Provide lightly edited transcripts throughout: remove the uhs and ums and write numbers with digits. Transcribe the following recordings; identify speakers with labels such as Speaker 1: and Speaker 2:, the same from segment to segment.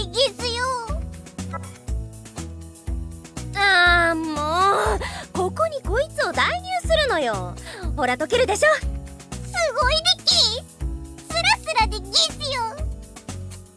Speaker 1: ギスよ。
Speaker 2: もうここにこいつを代入するのよ。ほら溶けるでしょ。
Speaker 1: すごいでキス。スラスラでギス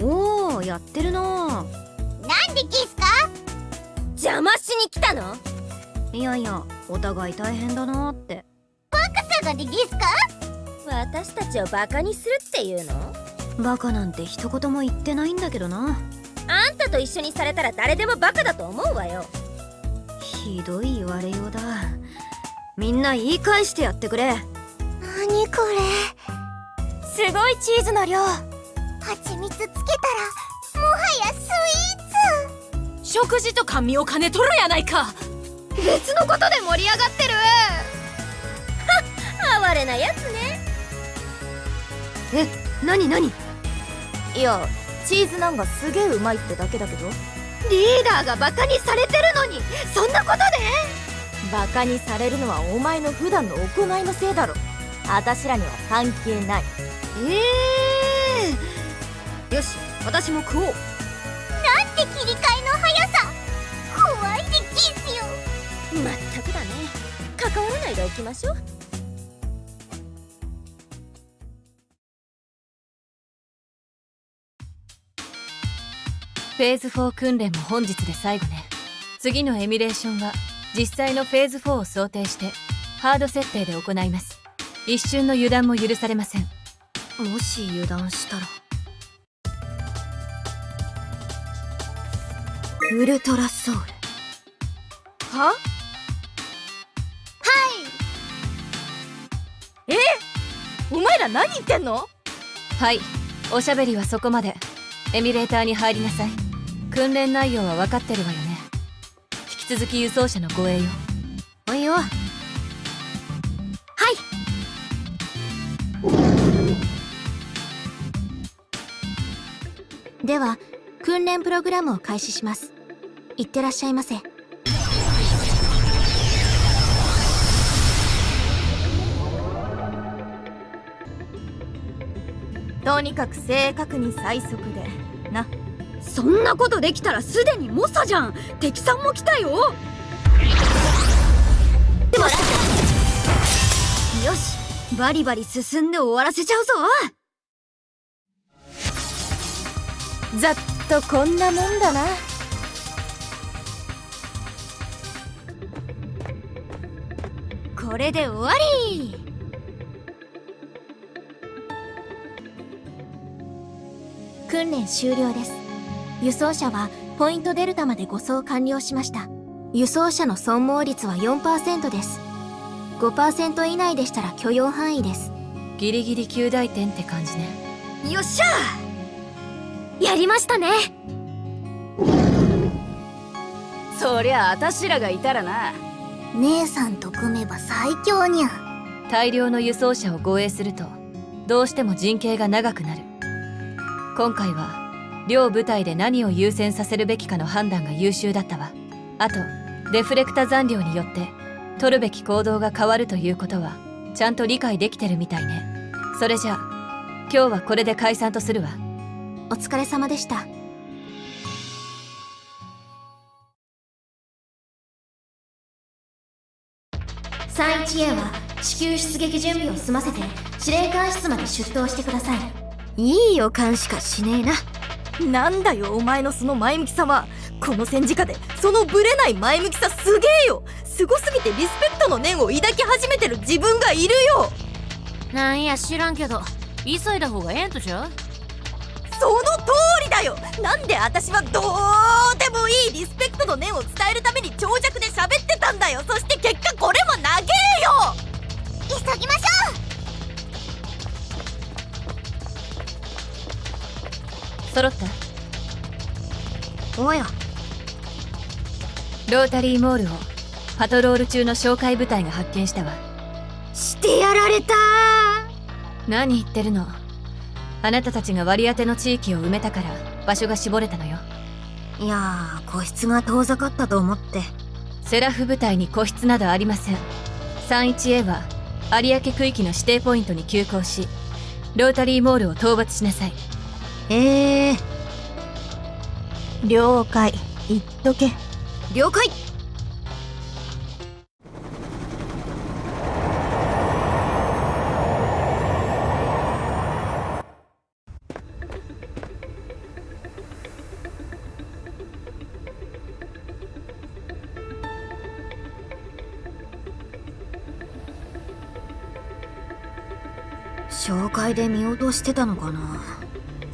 Speaker 1: よ。
Speaker 3: おお、やってるな。
Speaker 1: なんでキスか？
Speaker 2: 邪魔しに来たの？
Speaker 3: いやいや、お互い大変だなって。
Speaker 1: バカさがでギスか？
Speaker 2: 私たちをバカにするっていうの？
Speaker 3: バカなんて一言も言ってないんだけどな。
Speaker 2: あんたと一緒にされたら誰でもバカだと思うわよ。
Speaker 3: ひどい言われようだ。みんな言い返してやってくれ。
Speaker 1: なにこれ。
Speaker 2: すごいチーズの量。
Speaker 1: 蜂蜜つけたらもはやスイーツ。
Speaker 4: 食事と甘味を兼ねとるやないか。
Speaker 3: 別のことで盛り上がってる。
Speaker 2: 哀れなやつね。
Speaker 3: なに
Speaker 4: いや、チーズナンがすげえうまいってだけだけど。
Speaker 3: リーダーがバカにされてるのにそんなことで？
Speaker 4: バカにされるのはお前の普段の行いのせいだろ。あたしらには関係ない。
Speaker 3: よし、私も食おう。
Speaker 1: なんて切り替えの速さ。怖いでキスよ。
Speaker 2: まったくだね。関わらないでおきましょう。
Speaker 5: フェーズ4訓練も本日で最後ね。次のエミュレーションは実際のフェーズ4を想定してハード設定で行います。一瞬の油断も許されません。
Speaker 3: もし油断したらウルトラソウル。
Speaker 4: は？お前ら何言ってんの？
Speaker 5: はい、おしゃべりはそこまで。エミュレーターに入りなさい。訓練内容は分かってるわよね。引き続き輸送車の護衛よ。
Speaker 3: おいよ。はい。
Speaker 1: では訓練プログラムを開始します。いってらっしゃいませ。
Speaker 4: とにかく正確に最速でな。
Speaker 3: そんなことできたらすでに猛者じゃん。敵さんも来たよ。よし、バリバリ進んで終わらせちゃうぞ。
Speaker 4: ざっとこんなもんだな。
Speaker 3: これで終わり。
Speaker 1: 訓練終了です。輸送車はポイントデルタまで護送完了しました。輸送車の損耗率は 4% です。5% 以内でしたら許容範囲です。
Speaker 5: ギリギリ及第点って感じね。
Speaker 3: よっしゃ、やりましたね。
Speaker 4: そりゃあたしらがいたらな。
Speaker 1: 姉さんと組めば最強にゃ。
Speaker 5: 大量の輸送車を護衛するとどうしても陣形が長くなる。今回は両部隊で何を優先させるべきかの判断が優秀だったわ。あとデフレクタ残量によって取るべき行動が変わるということはちゃんと理解できてるみたいね。それじゃあ今日はこれで解散とするわ。
Speaker 1: お疲れ様でした。31A は至急出撃準備を済ませて司令官室まで出頭してください。
Speaker 3: いい予感しかしねえな。
Speaker 4: なんだよお前のその前向きさは。この戦時下でそのブレない前向きさすげえよ。すごすぎてリスペクトの念を抱き始めてる自分がいるよ。
Speaker 6: なんや知らんけど急いだ方がええんとちゃう？
Speaker 4: その通りだよ。なんで私はどうでもいいリスペクトの念を伝えるために長尺で喋ってたんだよ。そして結果これも長えよ。
Speaker 1: 急ぎましょう。
Speaker 5: 揃った？
Speaker 3: おや、
Speaker 5: ロータリーモールをパトロール中の哨戒部隊が発見したわ。
Speaker 3: してやられた。
Speaker 5: 何言ってるの。あなたたちが割り当ての地域を埋めたから場所が絞れたのよ。
Speaker 3: いやー、個室が遠ざかったと思って。
Speaker 5: セラフ部隊に個室などありません。 31A は有明区域の指定ポイントに急行しロータリーモールを討伐しなさい。
Speaker 4: 了解。言っとけ。
Speaker 3: 了解。紹介で見落としてたのかな。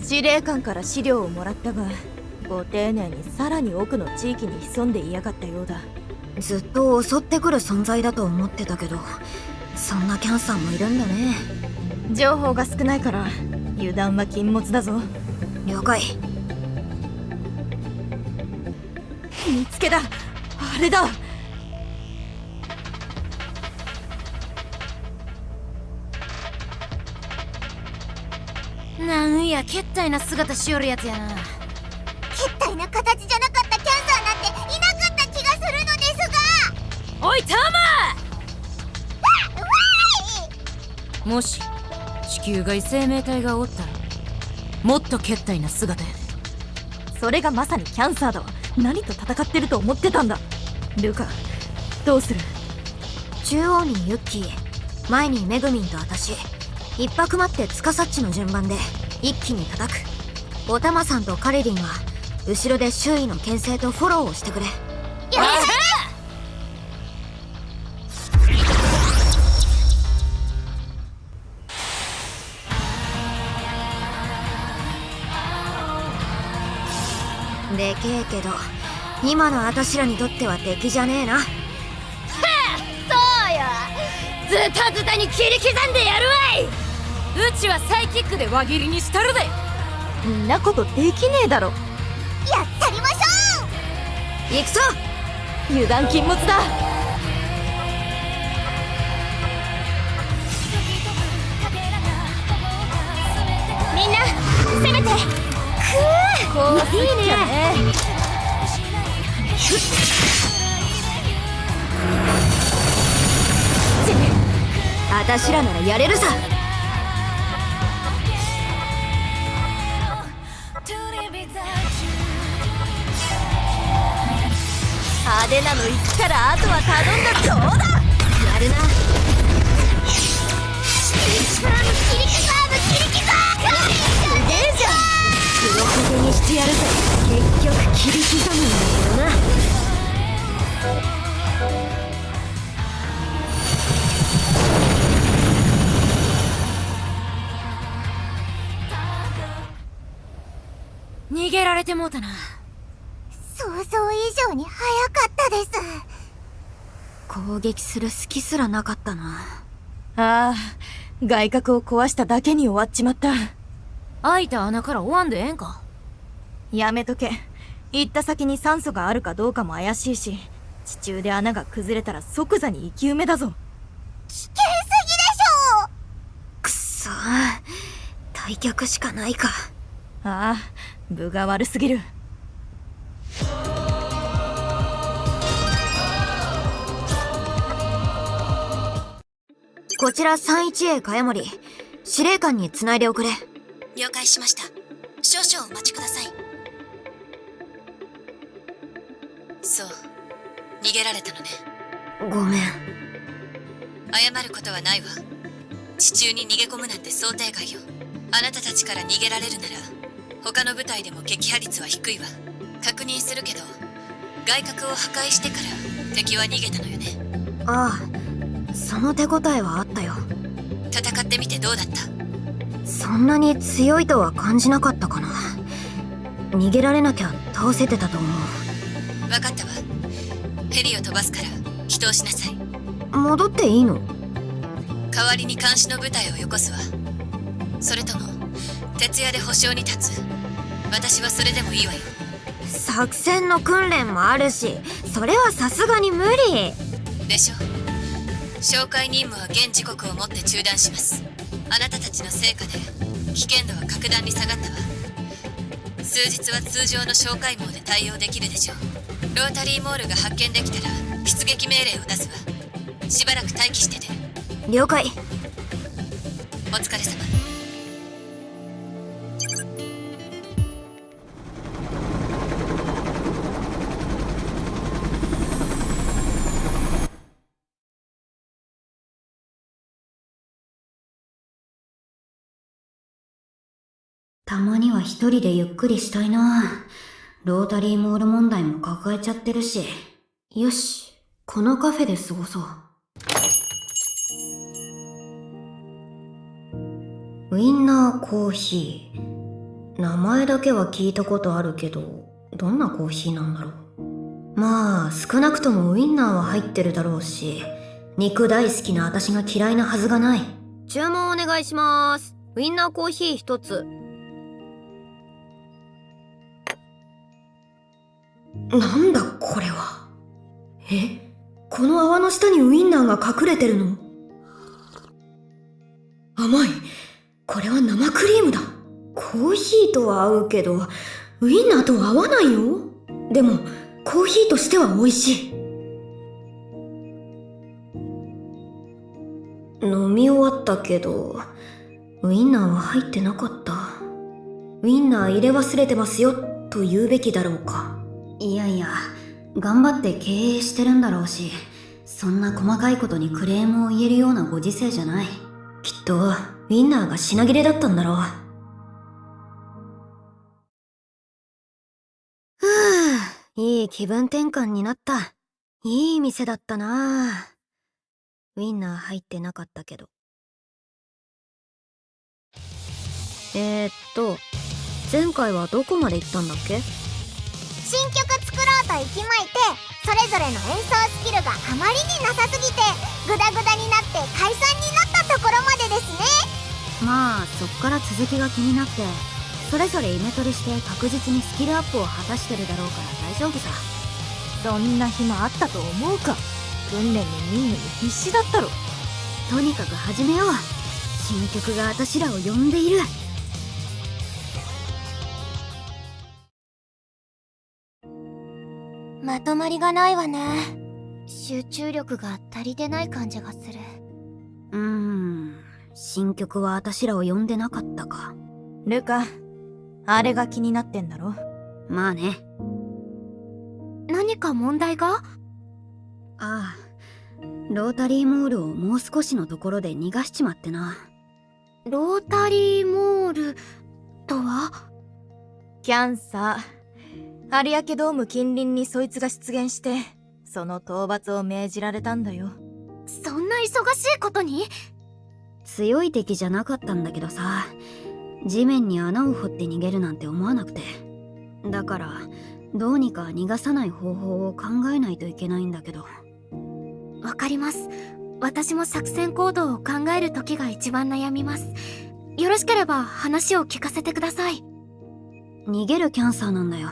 Speaker 4: 司令官から資料をもらったが、ご丁寧にさらに奥の地域に潜んでいやがったようだ。
Speaker 3: ずっと襲ってくる存在だと思ってたけど、そんなキャンサーもいるんだね。
Speaker 4: 情報が少ないから油断は禁物だぞ。
Speaker 3: 了解。
Speaker 4: 見つけだ。あれだ。
Speaker 6: なんやけったいな姿しよるやつやな。
Speaker 2: けったいな形じゃなかったキャンサーなんていなかった気がするのですが。
Speaker 6: おいタマもし地球外生命体がおったらもっとけったいな姿やで。
Speaker 4: それがまさにキャンサーだわ。何と戦ってると思ってたんだ。ルカ、どうする？
Speaker 3: 中央にユッキー、前にメグミンと私、一泊待って司っちの順番で一気に叩く。おたまさんとカレリンは後ろで周囲の牽制とフォローをしてくれ。でけえけど今の私らにとっては敵じゃねえな。
Speaker 6: そうや、ズタズタに切り刻んでやるわい。うちはサイキックで輪切りにしたるで。
Speaker 4: んなことできねえだろ。
Speaker 2: やったりましょ
Speaker 3: 行くぞ。
Speaker 4: 油断禁物だ。
Speaker 2: みんな攻めて。
Speaker 4: こういいね。
Speaker 3: 私らならやれるさ。
Speaker 4: 派手なの行ったらあとは頼んだ。そうだ。
Speaker 3: やるな。
Speaker 2: 切り刻
Speaker 4: すげえじゃん。
Speaker 3: 黒焦げにしてやるぜ。結局切り刻むんだけどな。
Speaker 6: 逃げられてもうたな。
Speaker 2: 想像以上に早かったです。
Speaker 3: 攻撃する隙すらなかったな。
Speaker 4: ああ、外角を壊しただけに終わっちまった。
Speaker 6: 開いた穴から追わんでええんか。
Speaker 4: やめとけ。行った先に酸素があるかどうかも怪しいし、地中で穴が崩れたら即座に生き埋めだぞ。
Speaker 2: 危険すぎでしょ。
Speaker 3: くっそー、退却しかないか。
Speaker 4: ああ、分が悪すぎる。
Speaker 3: こちら 3-1A 茅森、司令官に繋いでおくれ。
Speaker 1: 了解しました。少々お待ちください。そう、逃げられたのね。
Speaker 3: ごめん。
Speaker 1: 謝ることはないわ。地中に逃げ込むなんて想定外よ。あなたたちから逃げられるなら他の部隊でも撃破率は低いわ。確認するけど、外角を破壊してから敵は逃げたのよね。
Speaker 3: ああ、その手応えはあったよ。
Speaker 1: 戦ってみてどうだった？
Speaker 3: そんなに強いとは感じなかったかな。逃げられなきゃ倒せてたと思う。
Speaker 1: 分かったわ。ヘリを飛ばすから帰投しなさい。
Speaker 3: 戻っていいの？
Speaker 1: 代わりに監視の部隊をよこすわ。それとも徹夜で保証に立つ？私はそれでもいいわよ。
Speaker 3: 作戦の訓練もあるし、それはさすがに無理
Speaker 1: でしょ。紹介任務は現時刻をもって中断します。あなたたちの成果で危険度は格段に下がったわ。数日は通常の紹介網で対応できるでしょう。ロータリーモールが発見できたら出撃命令を出すわ。しばらく待機してて。
Speaker 3: 了解。
Speaker 1: お疲れ様。
Speaker 3: たまには一人でゆっくりしたいな。ロータリーモール問題も抱えちゃってるし。よし、このカフェで過ごそう。ウインナーコーヒー。名前だけは聞いたことあるけど、どんなコーヒーなんだろう。まあ、少なくともウインナーは入ってるだろうし、肉大好きな私が嫌いなはずがない。注文お願いします。ウインナーコーヒー一つ。なんだこれは。この泡の下にウインナーが隠れてるの？甘い。これは生クリームだ。コーヒーとは合うけど、ウインナーとは合わないよ。でも、コーヒーとしては美味しい。飲み終わったけど、ウインナーは入ってなかった。ウインナー入れ忘れてますよ、と言うべきだろうか。いやいや、頑張って経営してるんだろうし、そんな細かいことにクレームを言えるようなご時世じゃない。きっと、ウインナーが品切れだったんだろう。ふぅ、いい気分転換になった。いい店だったな。ウインナー入ってなかったけど。前回はどこまで行ったんだっけ？
Speaker 2: 新曲作ろうと息巻いて、それぞれの演奏スキルがあまりになさすぎてグダグダになって解散になったところまでですね。
Speaker 3: まあ、そっから続きが気になって、それぞれイメトレして確実にスキルアップを果たしてるだろうから大丈夫さ。
Speaker 4: そんな暇あったと思うか。訓練に見んのに必死だったろ。
Speaker 3: とにかく始めよう。新曲が私らを呼んでいる。
Speaker 1: まとまりがないわね。集中力が足りてない感じがする。
Speaker 3: 新曲は私らを呼んでなかったか。
Speaker 4: ルカ、あれが気になってんだろ。
Speaker 3: まあね。
Speaker 1: 何か問題が？
Speaker 3: ああ、ロータリーモールをもう少しのところで逃がしちまってな。
Speaker 1: ロータリーモールとは？
Speaker 4: キャンサー。有明ドーム近隣にそいつが出現して、その討伐を命じられたんだよ。
Speaker 1: そんな忙しいことに？
Speaker 3: 強い敵じゃなかったんだけどさ、地面に穴を掘って逃げるなんて思わなくて。だから、どうにか逃がさない方法を考えないといけないんだけど。
Speaker 1: わかります。私も作戦行動を考える時が一番悩みます。よろしければ話を聞かせてください。
Speaker 3: 逃げるキャンサーなんだよ。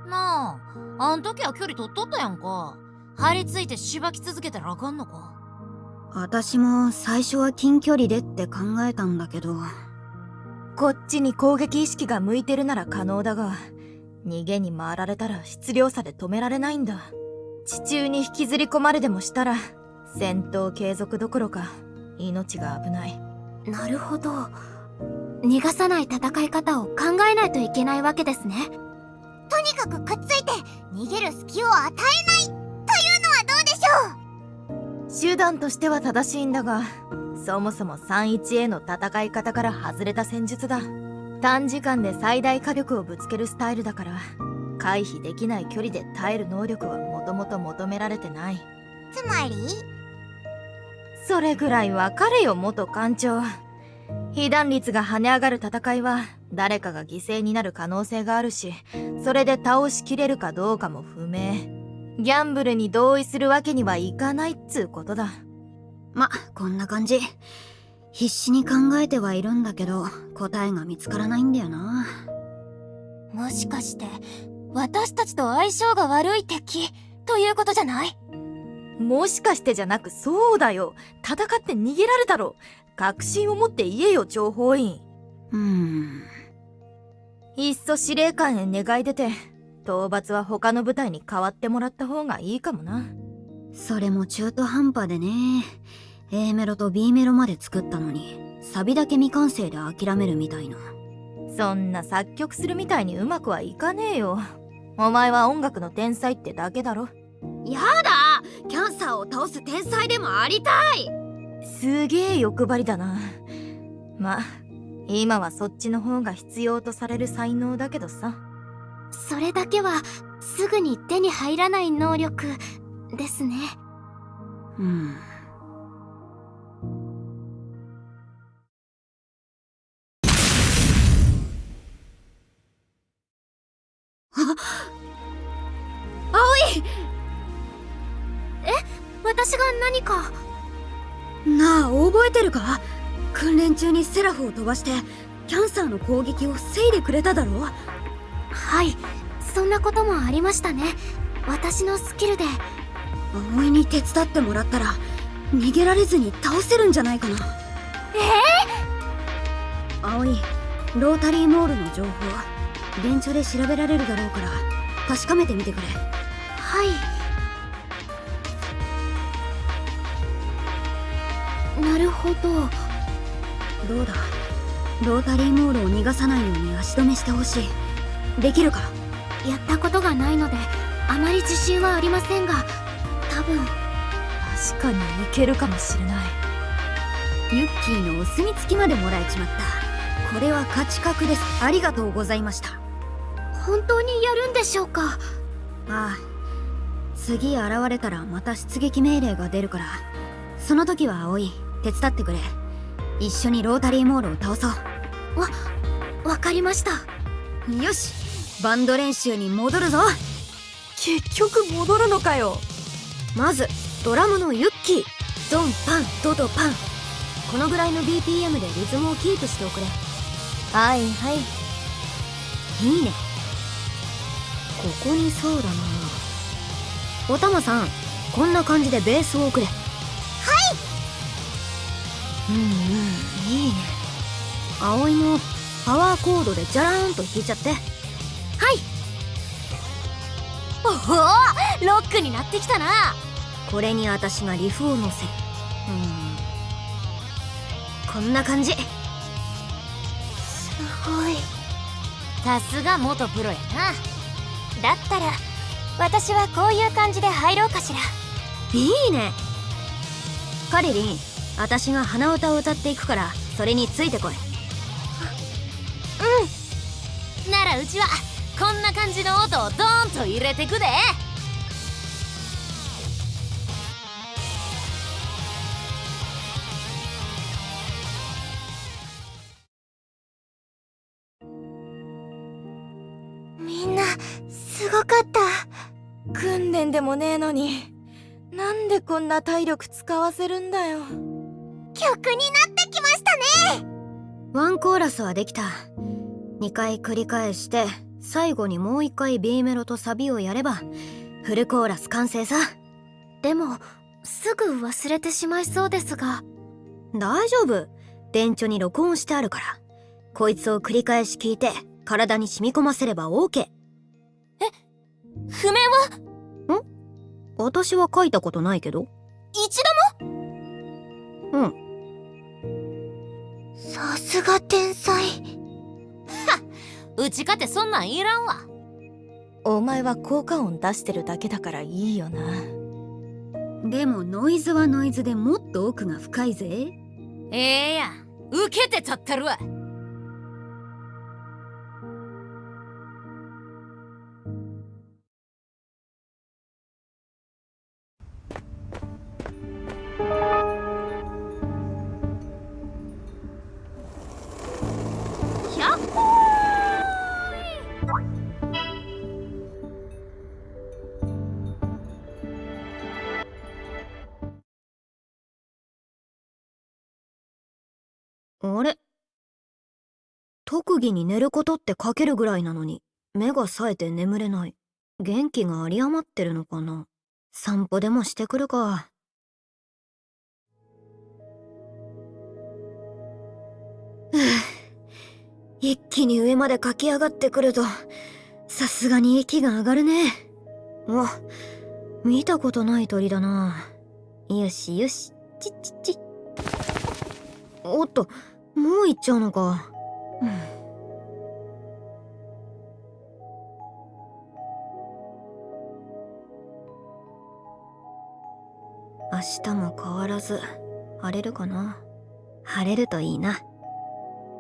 Speaker 6: なあ、あん時は距離取っとったやんか。張り付いてしばき続けたらあかんのか。
Speaker 3: 私も最初は近距離でって考えたんだけど。
Speaker 4: こっちに攻撃意識が向いてるなら可能だが、逃げに回られたら質量差で止められないんだ。地中に引きずり込まれでもしたら、戦闘継続どころか、命が危ない。
Speaker 1: なるほど。逃がさない戦い方を考えないといけないわけですね。
Speaker 2: とにかくくっついて逃げる隙を与えないというのはどうでしょう。
Speaker 4: 手段としては正しいんだが、そもそも 3-1A の戦い方から外れた戦術だ。短時間で最大火力をぶつけるスタイルだから、回避できない距離で耐える能力はもともと求められてない。
Speaker 2: つまり
Speaker 4: それぐらいわかれよ、元艦長。被弾率が跳ね上がる戦いは誰かが犠牲になる可能性があるし、それで倒しきれるかどうかも不明。ギャンブルに同意するわけにはいかないっつうことだ。
Speaker 3: ま、こんな感じ。必死に考えてはいるんだけど、答えが見つからないんだよな。
Speaker 1: もしかして私たちと相性が悪い敵ということじゃない？
Speaker 4: もしかしてじゃなく、そうだよ。戦って逃げられたろ。確信を持って言えよ、諜報員。いっそ司令官へ願い出て、討伐は他の部隊に代わってもらった方がいいかもな。
Speaker 3: それも中途半端でね。A メロと B メロまで作ったのに、サビだけ未完成で諦めるみたいな。
Speaker 4: そんな作曲するみたいにうまくはいかねえよ。お前は音楽の天才ってだけだろ。
Speaker 3: やだ！キャンサーを倒す天才でもありたい！
Speaker 4: すげえ欲張りだな。ま、今はそっちの方が必要とされる才能だけどさ。
Speaker 1: それだけはすぐに手に入らない能力ですね。私が何か。
Speaker 3: なあ、覚えてるか？訓練中にセラフを飛ばしてキャンサーの攻撃を防いでくれただろ？
Speaker 1: はい、そんなこともありましたね。私のスキルで。
Speaker 3: 葵に手伝ってもらったら逃げられずに倒せるんじゃないかな。葵、ロータリーモールの情報電車で調べられるだろうから確かめてみてくれ。
Speaker 1: はい。なるほど。
Speaker 3: どうだ、ロータリーモールを逃がさないように足止めしてほしい。できるか？
Speaker 1: やったことがないのであまり自信はありませんが、多分。
Speaker 4: 確かにいけるかもしれない。
Speaker 3: ユッキーのお墨付きまでもらえちまった。これは勝ち確です。ありがとうございました。
Speaker 1: 本当にやるんでしょうか？
Speaker 3: ああ、次現れたらまた出撃命令が出るから、その時は葵手伝ってくれ。一緒にロータリーモールを倒そう。
Speaker 1: わかりました。
Speaker 3: よし、バンド練習に戻るぞ。
Speaker 4: 結局戻るのかよ。
Speaker 3: まずドラムのユッキー、ドンパンドドパン。このぐらいの BPM でリズムをキープしておくれ。
Speaker 4: はいはい。
Speaker 3: いいね。ここにそうだな。おたまさん、こんな感じでベースを送れ。はい。いいね。葵もパワーコードでジャラーンと弾いちゃって。
Speaker 6: おお、ロックになってきたな。
Speaker 3: これに私がリフを乗せる。こんな感じ。
Speaker 1: すごい。
Speaker 6: さすが元プロやな。だったら私はこういう感じで入ろうかしら。
Speaker 3: いいね。カリリン、私が鼻歌を歌っていくからそれについてこい。
Speaker 6: ならうちはこんな感じの音をドーンと入れてくで。
Speaker 1: みんなすごかった。
Speaker 4: 訓練でもねえのになんでこんな体力使わせるんだよ。
Speaker 2: 曲になってきましたね。
Speaker 3: ワンコーラスはできた。2回繰り返して最後にもう1回 B メロとサビをやればフルコーラス完成さ。
Speaker 1: でもすぐ忘れてしまいそうですが。
Speaker 3: 大丈夫、電池に録音してあるから。こいつを繰り返し聞いて体に染み込ませれば OK。
Speaker 6: 譜面は
Speaker 3: 私は書いたことないけど。
Speaker 6: 一度も。
Speaker 1: さすが天才。
Speaker 6: うちかてそんなんいらんわ。
Speaker 4: お前は効果音出してるだけだからいいよな。
Speaker 3: でもノイズはノイズでもっと奥が深いぜ。
Speaker 6: ええやん、受けて立ったるわ。
Speaker 3: あれ、特技に寝ることって書けるぐらいなのに目が冴えて眠れない。元気が有り余ってるのかな。散歩でもしてくるか。一気に上まで駆け上がってくるとさすがに息が上がるね。見たことない鳥だな。よしよし、チッチッチッ。おっと、もう行っちゃうのか。明日も変わらず晴れるかな。晴れるといいな。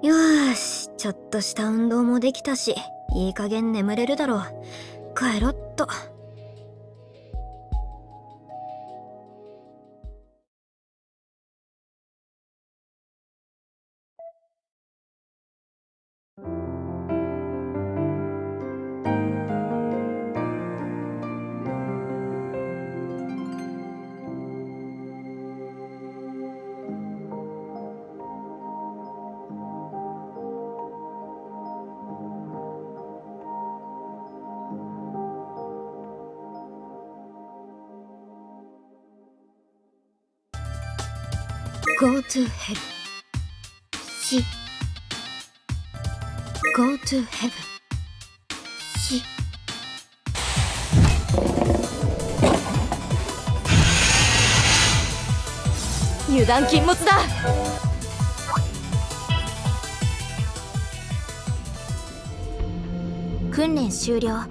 Speaker 3: よーし、ちょっとした運動もできたし、いい加減眠れるだろう。帰ろっと。Go to hell. し Go to heaven. し
Speaker 5: 油断禁物だ。
Speaker 1: 訓練終了。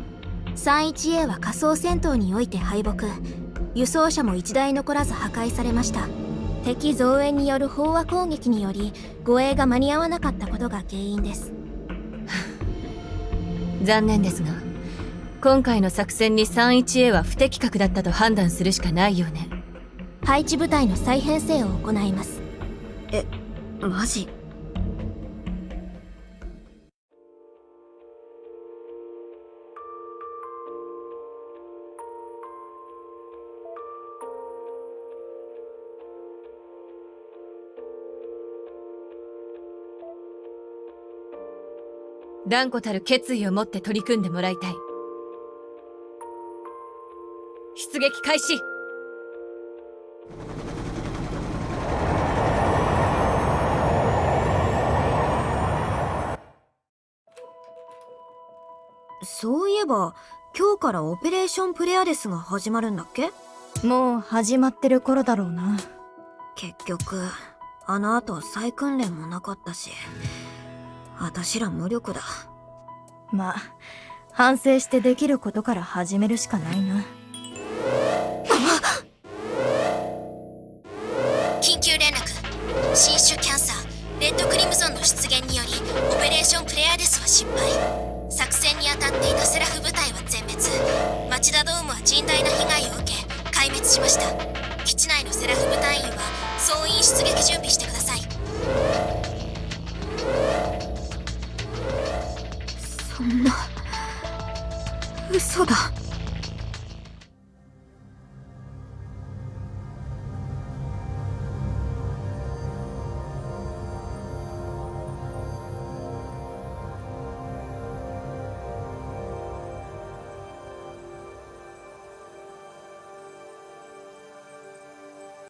Speaker 1: 31A は仮想戦闘において敗北。輸送車も1台残らず破壊されました。敵増援による飽和攻撃により護衛が間に合わなかったことが原因です。
Speaker 5: 残念ですが、今回の作戦に 31A は不適格だったと判断するしかないよね。
Speaker 1: 配置部隊の再編成を行います。
Speaker 3: マジ？
Speaker 5: 断固たる決意を持って取り組んでもらいたい。出撃開始。
Speaker 3: そういえば、今日からオペレーションプレアデスが始まるんだっけ？
Speaker 4: もう始まってる頃だろうな。
Speaker 3: 結局、あの後再訓練もなかったし、私ら無力だ。
Speaker 4: まあ、反省してできることから始めるしかないな。
Speaker 1: 緊急連絡。新種キャンサーレッドクリムゾンの出現によりオペレーションプレアデスは失敗。作戦に当たっていたセラフ部隊は全滅。町田ドームは甚大な被害を受け壊滅しました。基地内のセラフ部隊員は総員出撃準備してください。
Speaker 3: そんな、嘘だ。